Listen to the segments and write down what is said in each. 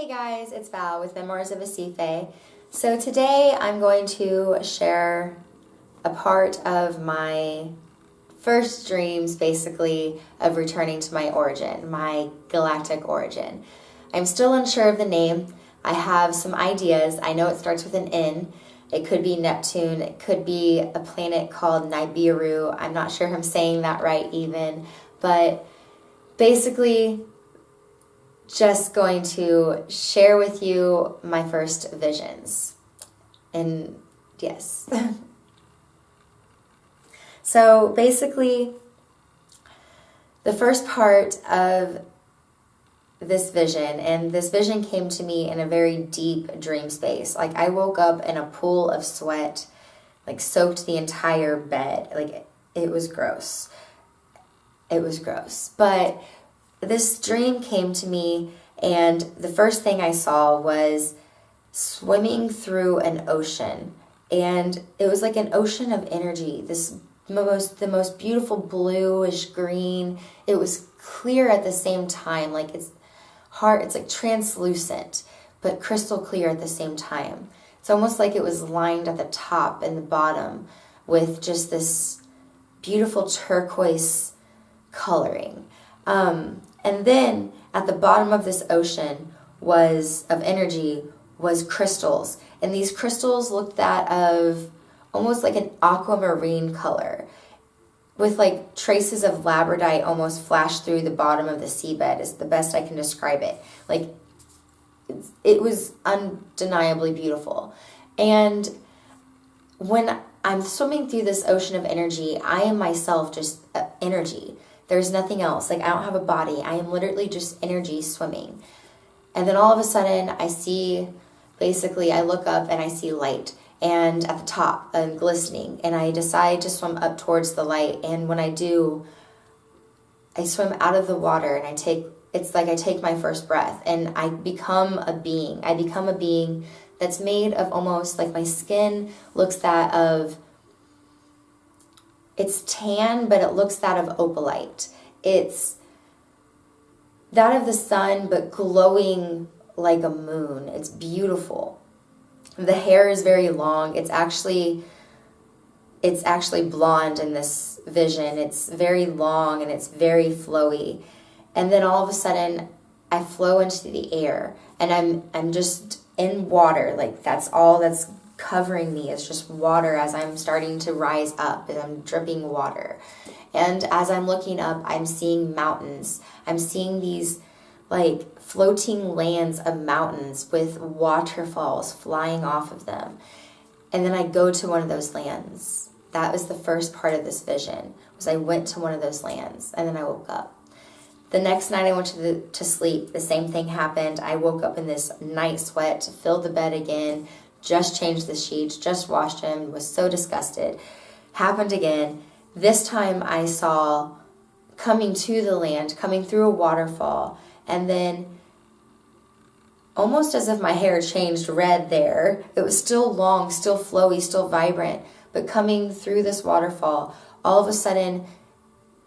Hey guys, it's Val with Memoirs of a Seafae. So today I'm going to share a part of my first dreams, basically, of returning to my origin, my galactic origin. I'm still unsure of the name. I have some ideas. I know it starts with an N. It could be Neptune. It could be a planet called Nibiru. I'm not sure if I'm saying that right even, but basically just going to share with you my first visions. And yes. So basically, the first part of this vision, and this vision came to me in a very deep dream space. Like, I woke up in a pool of sweat, like soaked the entire bed. Like, it was gross. It was gross. But this dream came to me, and the first thing I saw was swimming through an ocean. And it was like an ocean of energy, the most beautiful bluish green. It was clear at the same time, like it's like translucent, but crystal clear at the same time. It's almost like it was lined at the top and the bottom with just this beautiful turquoise coloring. And then at the bottom of this ocean of energy was crystals. And these crystals looked that of almost like an aquamarine color with like traces of labradorite almost flashed through the bottom of the seabed is the best I can describe it. Like, it was undeniably beautiful. And when I'm swimming through this ocean of energy, I am myself just energy. There's nothing else. Like, I don't have a body. I am literally just energy swimming. And then all of a sudden, I look up and I see light. And at the top, I'm glistening. And I decide to swim up towards the light. And when I do, I swim out of the water and I take my first breath. And I become a being. I become a being that's made of almost like my skin looks that of... It's tan, but it looks that of opalite. It's that of the sun, but glowing like a moon. It's beautiful. The hair is very long. It's actually blonde in this vision. It's very long and it's very flowy. And then all of a sudden, I flow into the air, and I'm just in water. Like, that's all that's covering me is just water as I'm starting to rise up, and I'm dripping water. And as I'm looking up, I'm seeing mountains. I'm seeing these like floating lands of mountains with waterfalls flying off of them. And then I go to one of those lands. That was the first part of this vision, was I went to one of those lands, and then I woke up. The next night I went to sleep. The same thing happened. I woke up in this night sweat, filled the bed again, just changed the sheets, just washed him, was so disgusted. Happened again. This time I saw coming to the land, coming through a waterfall, and then almost as if my hair changed red there. It was still long, still flowy, still vibrant, but coming through this waterfall, all of a sudden,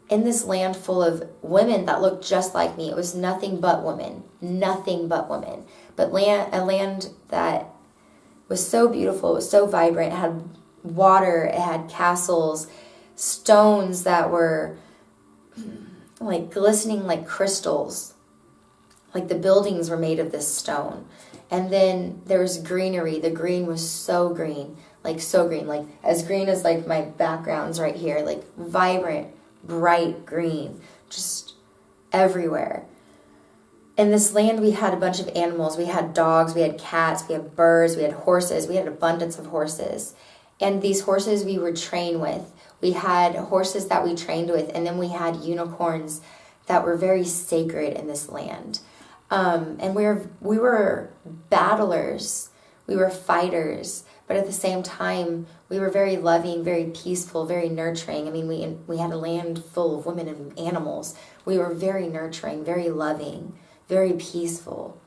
in this land full of women that looked just like me, it was nothing but women, but a land that was so beautiful, it was so vibrant, it had water, it had castles, stones that were like glistening like crystals. Like, the buildings were made of this stone. And then there was greenery. The green was so green, like as green as like my backgrounds right here, like vibrant, bright green, just everywhere. In this land, we had a bunch of animals. We had dogs, we had cats, we had birds, we had horses. We had an abundance of horses. And these horses we were trained with. We had horses that we trained with, and then we had unicorns that were very sacred in this land. And we were battlers, we were fighters, but at the same time, we were very loving, very peaceful, very nurturing. I mean, we had a land full of women and animals. We were very nurturing, very loving, very peaceful.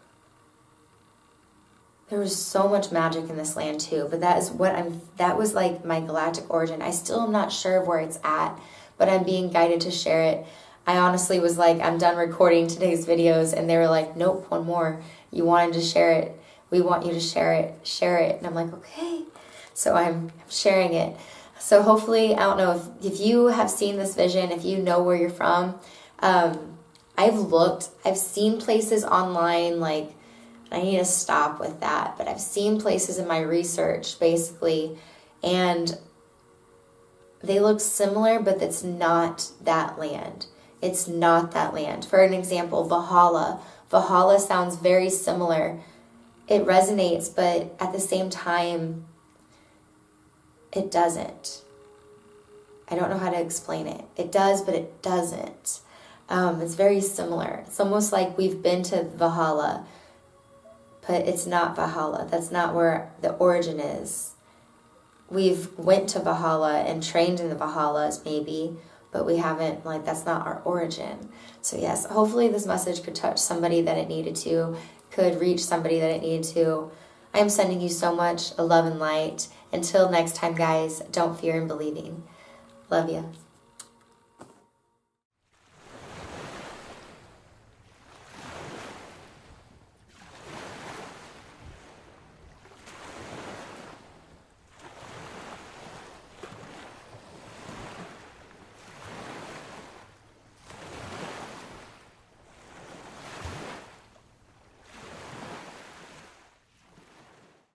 There was so much magic in this land too, but that was like my galactic origin. I still am not sure of where it's at, but I'm being guided to share it. I honestly was like, I'm done recording today's videos, and they were like, nope, one more. You wanted to share it. We want you to share it. And I'm like, okay. So I'm sharing it. So hopefully, I don't know if you have seen this vision, if you know where you're from. I've seen places online, like, I need to stop with that, but I've seen places in my research, basically, and they look similar, but it's not that land. It's not that land. For an example, Valhalla. Valhalla sounds very similar. It resonates, but at the same time, it doesn't. I don't know how to explain it. It does, but it doesn't. It's very similar. It's almost like we've been to Valhalla, but it's not Valhalla. That's not where the origin is. We've went to Valhalla and trained in the Valhallas, maybe, but we haven't, like, that's not our origin. So yes, hopefully this message could touch somebody that it needed to, could reach somebody that it needed to. I am sending you so much love and light. Until next time, guys, don't fear in believing. Love you.